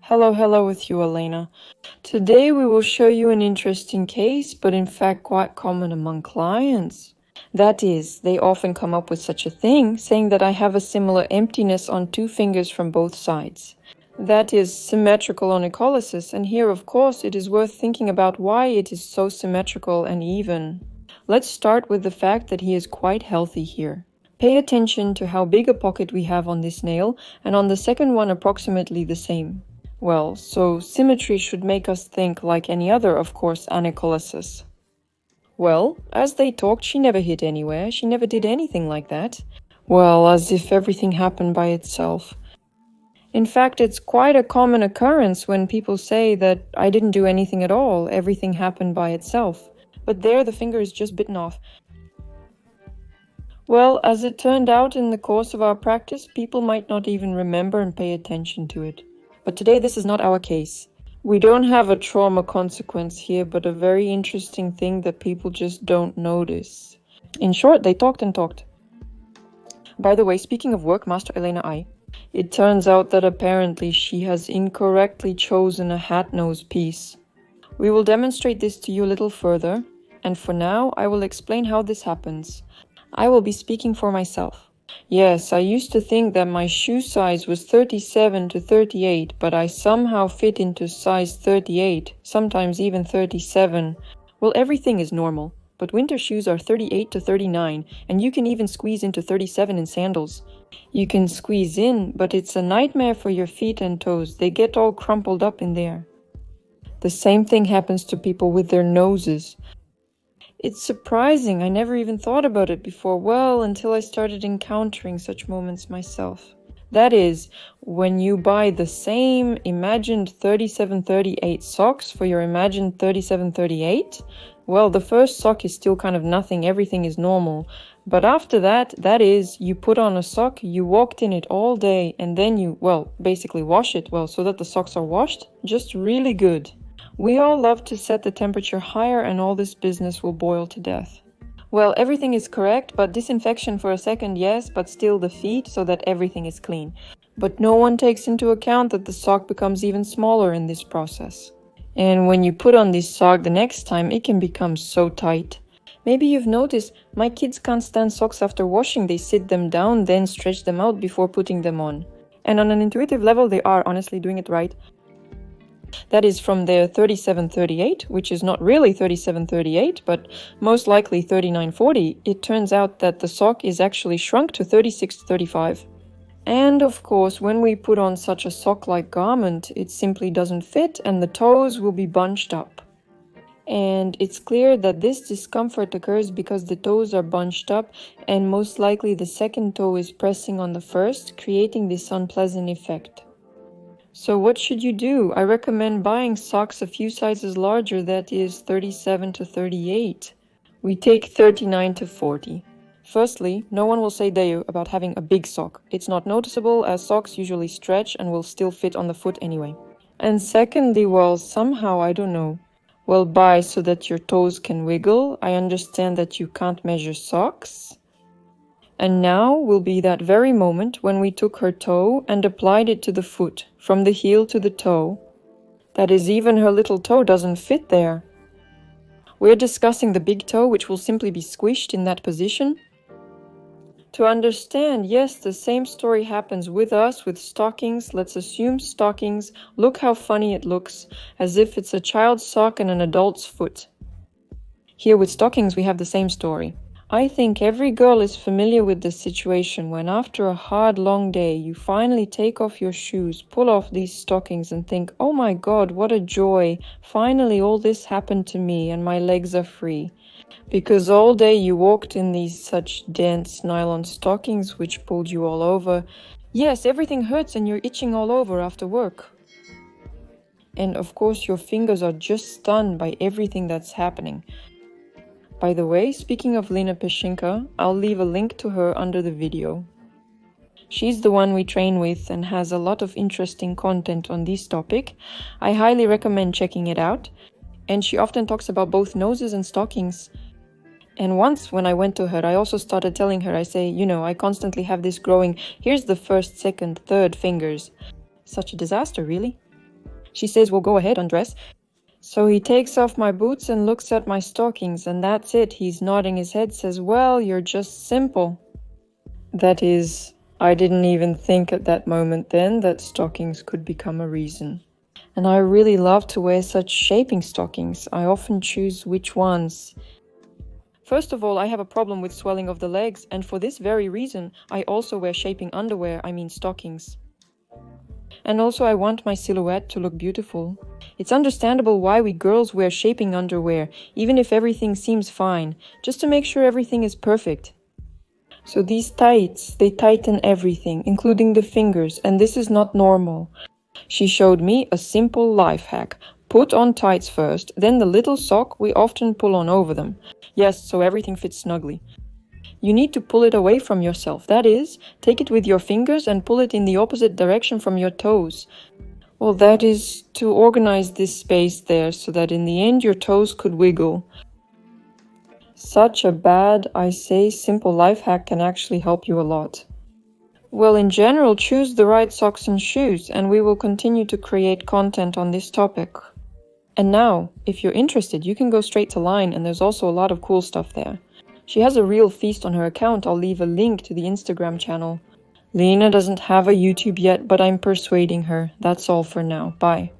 Hello with you, Elena. Today we will show you an interesting case, but in fact quite common among clients. That is, they often come up with such a thing, saying that I have a similar emptiness on 2 fingers from both sides. That is symmetrical onycholysis, and here of course it is worth thinking about why it is so symmetrical and even. Let's start with the fact that he is quite healthy here. Pay attention to how big a pocket we have on this nail, and on the second one approximately the same. Well, so symmetry should make us think like any other, of course, onycholysis. Well, as they talked, she never hit anywhere, she never did anything like that. Well, as if everything happened by itself. In fact, it's quite a common occurrence when people say that I didn't do anything at all, everything happened by itself. But there the finger is just bitten off. Well, as it turned out in the course of our practice, people might not even remember and pay attention to it. But today this is not our case. We don't have a trauma consequence here, but a very interesting thing that people just don't notice. In short, they talked and talked. By the way, speaking of work, Master Elena I. It turns out that apparently she has incorrectly chosen a hat nose piece. We will demonstrate this to you a little further, and for now I will explain how this happens. I will be speaking for myself. Yes, I used to think that my shoe size was 37 to 38, but I somehow fit into size 38, sometimes even 37. Well, everything is normal, but winter shoes are 38 to 39, and you can even squeeze into 37 in sandals. You can squeeze in, but it's a nightmare for your feet and toes. They get all crumpled up in there. The same thing happens to people with their noses. It's surprising, I never even thought about it before, well, until I started encountering such moments myself. That is, when you buy the same imagined 37-38 socks for your imagined 37-38, well, the first sock is still kind of nothing, everything is normal. But after that, that is, you put on a sock, you walked in it all day, and then you, well, basically wash it, well, so that the socks are washed, just really good. We all love to set the temperature higher and all this business will boil to death. Well, everything is correct, but disinfection for a second, yes, but still the feet so that everything is clean. But no one takes into account that the sock becomes even smaller in this process. And when you put on this sock the next time, it can become so tight. Maybe you've noticed, my kids can't stand socks after washing. They sit them down, then stretch them out before putting them on. And on an intuitive level, they are honestly doing it right. That is from their 37-38, which is not really 37-38, but most likely 39-40, it turns out that the sock is actually shrunk to 36-35. And of course, when we put on such a sock-like garment, it simply doesn't fit and the toes will be bunched up. And it's clear that this discomfort occurs because the toes are bunched up and most likely the second toe is pressing on the first, creating this unpleasant effect. So what should you do? I recommend buying socks a few sizes larger, that is 37 to 38. We take 39 to 40. Firstly, no one will say Deo about having a big sock. It's not noticeable as socks usually stretch and will still fit on the foot anyway. And secondly, well, somehow, I don't know. Well, buy so that your toes can wiggle. I understand that you can't measure socks. And now will be that very moment when we took her toe and applied it to the foot, from the heel to the toe. That is, even her little toe doesn't fit there. We're discussing the big toe, which will simply be squished in that position. To understand, yes, the same story happens with us, with stockings. Let's assume stockings. Look how funny it looks, as if it's a child's sock and an adult's foot. Here with stockings, we have the same story. I think every girl is familiar with this situation when after a hard long day you finally take off your shoes, pull off these stockings and think, oh my god, what a joy, finally all this happened to me and my legs are free. Because all day you walked in these such dense nylon stockings which pulled you all over. Yes, everything hurts and you're itching all over after work. And of course your fingers are just stunned by everything that's happening. By the way, speaking of Lena Peshinka, I'll leave a link to her under the video. She's the one we train with and has a lot of interesting content on this topic. I highly recommend checking it out. And she often talks about both noses and stockings. And once when I went to her, I also started telling her, I say, you know, I constantly have this growing, here's the first, second, third fingers. Such a disaster, really. She says, well, go ahead, undress. So he takes off my boots and looks at my stockings, and that's it. He's nodding his head, says, well, you're just simple. That is, I didn't even think at that moment then that stockings could become a reason. And I really love to wear such shaping stockings. I often choose which ones. First of all, I have a problem with swelling of the legs, and for this very reason, I also wear shaping underwear, I mean stockings. And also I want my silhouette to look beautiful. It's understandable why we girls wear shaping underwear, even if everything seems fine, just to make sure everything is perfect. So these tights, they tighten everything, including the fingers, and this is not normal. She showed me a simple life hack. Put on tights first, then the little sock we often pull on over them. Yes, so everything fits snugly. You need to pull it away from yourself. That is, take it with your fingers and pull it in the opposite direction from your toes. Well, that is to organize this space there so that in the end your toes could wiggle. Such a bad, I say, simple life hack can actually help you a lot. Well, in general, choose the right socks and shoes, and we will continue to create content on this topic. And now, if you're interested, you can go straight to Line, and there's also a lot of cool stuff there. She has a real feast on her account. I'll leave a link to the Instagram channel. Lena doesn't have a YouTube yet, but I'm persuading her. That's all for now. Bye.